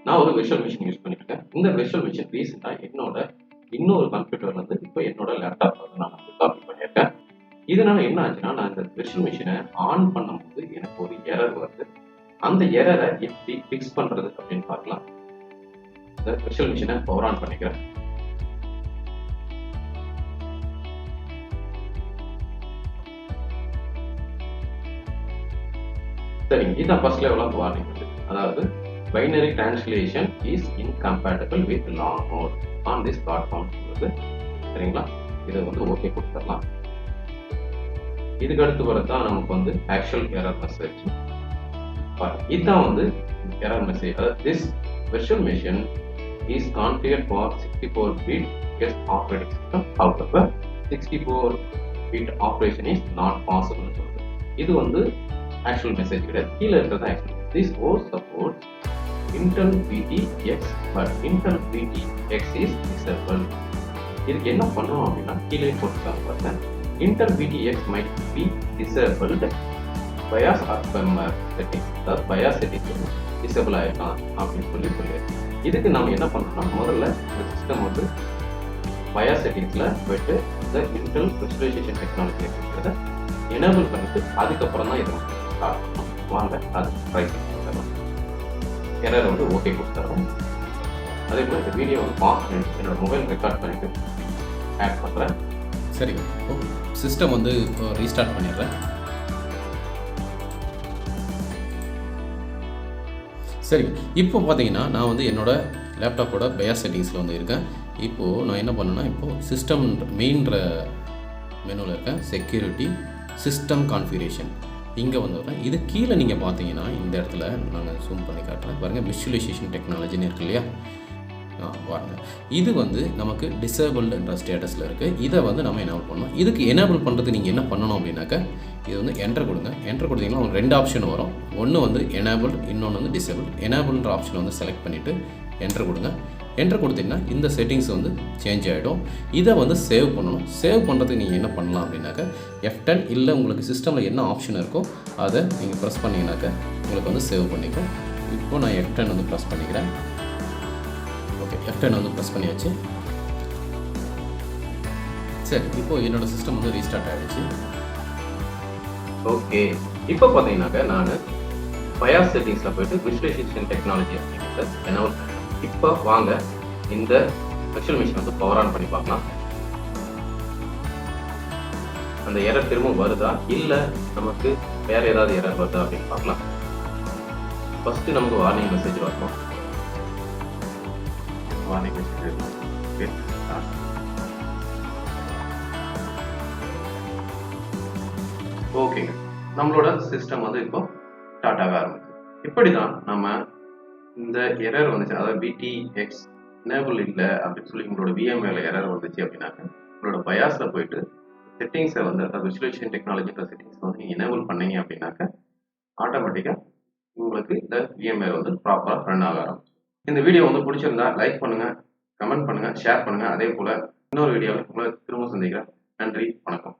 நான் ஒரு virtual machine use பண்ணிருக்கேன். இந்த விர்ச்சுவல் மிஷின் ரீசெண்டா என்னோட இன்னொரு கம்ப்யூட்டர்ல இருந்து இப்போ என்னோட லேப்டாப்ல வந்து நான் காப்பி பண்ணியிருக்கேன். இதனால என்ன ஆச்சுன்னா, நான் இந்த விர்ச்சுவல் மிஷினை ஆன் பண்ணும்போது எனக்கு ஒரு எரர் வருது. அந்த எரரை எப்படி ஃபிக்ஸ் பண்றது அப்படின்னு பார்க்கலாம். இந்த விர்ச்சுவல் மிஷினை பவர் ஆன் பண்ணிக்கிறேன். சரிங்க, இதுதான் ஃபர்ஸ்ட் லெவல் ஆஃப் வார்னிங் வந்து. அதாவது binary translation is incompatible with long mode on this platform சொல்லுது. சரிங்களா, இதை வந்து ஓகே கொடுத்துடலாம். இதுக்கு அடுத்து வரதான் நமக்கு வந்து ஆக்சுவல் எரர் மெசேஜ். இதுதான் வந்து எரர் மெசேஜ். அதாவது this virtual machine is configured for 64-bit guest operating system. However, 64-bit operation is not possible சொல்லுது. இது வந்து ஆக்சுவல் மெசேஜ் கிடையாது, கீழே இருக்கிறது actual. This OS supports Intel VTX, but Intel VTX is disabled. இதுக்கு என்ன பண்ணணும் அப்படின்னா, கீழே போட்டுருக்காங்க பாருங்க. Intel VTX might be disabled BIOS or VMware settings. அதாவது BIOS settings டிசேபிள் ஆகிடலாம் அப்படின்னு சொல்லி இதுக்கு நம்ம என்ன பண்ணணும்னா, முதல்ல இந்த சிஸ்டம் வந்து BIOS செட்டிங்ஸில் போயிட்டு இந்த Intel virtualization technology அப்படிங்கிறத எனேபிள் பண்ணிட்டு அதுக்கப்புறம் தான் இதை ஸ்டார்ட் பண்ணணும். வாங்க அது ட்ரை பண்ணி கொடுத்துடலாம். எரர் வந்து ஓகே கொடுத்துறோம். அதே போல் இந்த வீடியோ வந்து பாஸ் பண்ணி என்னோட மொபைல் ரெக்கார்ட் பண்ணிட்டு ஆட் பண்ணுறேன். சரிங்க, சிஸ்டம் வந்து ரீஸ்டார்ட் பண்ணிடுறேன். சரிங்க, இப்போ பார்த்தீங்கன்னா நான் வந்து என்னோடய லேப்டாப்போட BIOS செட்டிங்ஸில் வந்து இருக்கேன். இப்போது நான் என்ன பண்ணேன்னா, இப்போது சிஸ்டம் மெயின்ற மெனுவில் இருக்கேன். செக்யூரிட்டி, சிஸ்டம் கான்ஃபிகரேஷன், இங்கே வந்துடுறேன். இது கீழே நீங்கள் பார்த்தீங்கன்னா இந்த இடத்துல நான் ஜூம் பண்ணி காட்டுறேன் பாருங்கள். விர்ச்சுவலைசேஷன் டெக்னாலஜின்னு இருக்கு இல்லையா, பாருங்கள். இது வந்து நமக்கு டிசேபிள்டுன்ற ஸ்டேட்டஸில் இருக்குது. இதை வந்து நம்ம எனேபிள் பண்ணணும். இதுக்கு எனேபிள் பண்ணுறது நீங்கள் என்ன பண்ணணும் அப்படின்னாக்கா, இது வந்து என்டர் கொடுங்க. என்டர் கொடுத்தீங்கன்னா உங்களுக்கு 2 ஆப்ஷன் வரும். ஒன்று வந்து எனேபிள்டு, இன்னொன்று வந்து டிசேபிள். எனேபிள்ன்ற ஆப்ஷன் வந்து செலக்ட் பண்ணிவிட்டு என்டர் கொடுங்க. என்டர் கொடுத்தீங்கன்னா இந்த செட்டிங்ஸ் வந்து சேஞ்ச் ஆகிடும். இதை வந்து சேவ் பண்ணணும். சேவ் பண்ணுறதுக்கு நீங்கள் என்ன பண்ணலாம் அப்படின்னாக்கா, F10 இல்லை உங்களுக்கு சிஸ்டமில் என்ன ஆப்ஷன் இருக்கோ அதை நீங்கள் ப்ரெஸ் பண்ணிங்கனாக்கா உங்களுக்கு வந்து சேவ் பண்ணிக்கும். இப்போது நான் F10 வந்து ப்ரெஸ் பண்ணிக்கிறேன். ஓகே, F10 வந்து ப்ரெஸ் பண்ணியாச்சு. சரி, இப்போது என்னோடய சிஸ்டம் வந்து ரீஸ்டார்ட் ஆகிடுச்சு. ஓகே, இப்போ பார்த்தீங்கன்னாக்கா நான் BIOS செட்டிங்ஸில் போயிட்டு விர்ச்சுவலைசேஷன் டெக்னாலஜி அப்படிங்கிறத எனேபிள். இப்போ வாங்க இந்த விர்ச்சுவல் மிஷின் வந்து பவர் ஆன் பண்ணி பார்க்கலாம். அந்த எரர் திரும்ப வருதா இல்லை நமக்கு வேற ஏதாவது எரர் வருதா அப்படின்னு பார்க்கலாம். ஃபர்ஸ்ட் நமக்கு வார்னிங் மெசேஜ் வரணும். வார்னிங் மெசேஜ் ஓகேங்க, நம்மளோட சிஸ்டம் வந்து இப்போ ஸ்டார்ட் ஆக ஆரம்பிச்சு. இப்படிதான் நம்ம இந்த எரர் வந்துச்சு, அதாவது VTX எனேபிள் இல்லை அப்படின்னு சொல்லி உங்களோட VMware எரர் வந்துச்சு அப்படின்னாக்க, உங்களோட BIOSல போயிட்டு செட்டிங்ஸை வந்து, அதாவது விர்ச்சுவலைசேஷன் டெக்னாலஜின்ற செட்டிங்ஸை வந்து நீங்கள் எனேபிள் பண்ணீங்க அப்படின்னாக்க ஆட்டோமேட்டிக்காக உங்களுக்கு இந்த VMware வந்து ப்ராப்பராக ரன் ஆக ஆரம்பிச்சு. இந்த வீடியோ வந்து பிடிச்சிருந்தா லைக் பண்ணுங்கள், கமெண்ட் பண்ணுங்கள், ஷேர் பண்ணுங்கள். அதே போல் இன்னொரு வீடியோவில் உங்களை திரும்ப சந்திக்கிறேன். நன்றி, வணக்கம்.